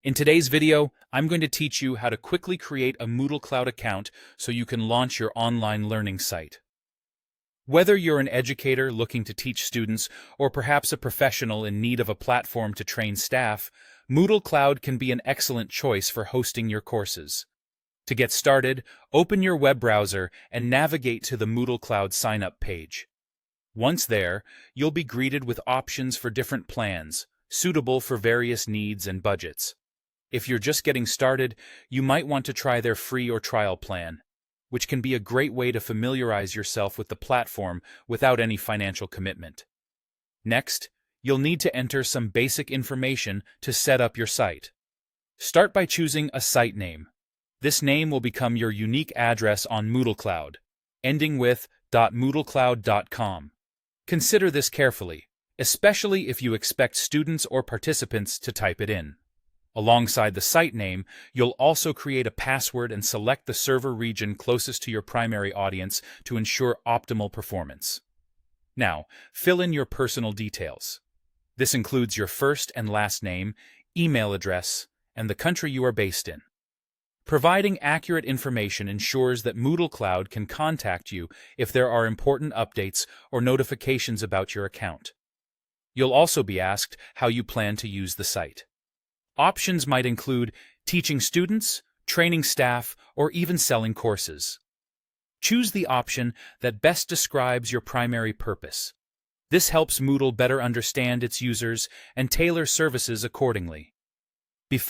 In today's video, I'm going to teach you how to quickly create a Moodlecloud account so you can launch your online learning site. Whether you're an educator looking to teach students or perhaps a professional in need of a platform to train staff, Moodlecloud can be an excellent choice for hosting your courses. To get started, open your web browser and navigate to the Moodlecloud sign-up page. Once there, you'll be greeted with options for different plans, suitable for various needs and budgets. If you're just getting started, you might want to try their free or trial plan, which can be a great way to familiarize yourself with the platform without any financial commitment. Next, you'll need to enter some basic information to set up your site. Start by choosing a site name. This name will become your unique address on Moodlecloud, ending with .moodlecloud.com. Consider this carefully, especially if you expect students or participants to type it in. Alongside the site name, you'll also create a password and select the server region closest to your primary audience to ensure optimal performance. Now, fill in your personal details. This includes your first and last name, email address, and the country you are based in. Providing accurate information ensures that Moodlecloud can contact you if there are important updates or notifications about your account. You'll also be asked how you plan to use the site. Options might include teaching students, training staff, or even selling courses. Choose the option that best describes your primary purpose. This helps Moodle better understand its users and tailor services accordingly. Before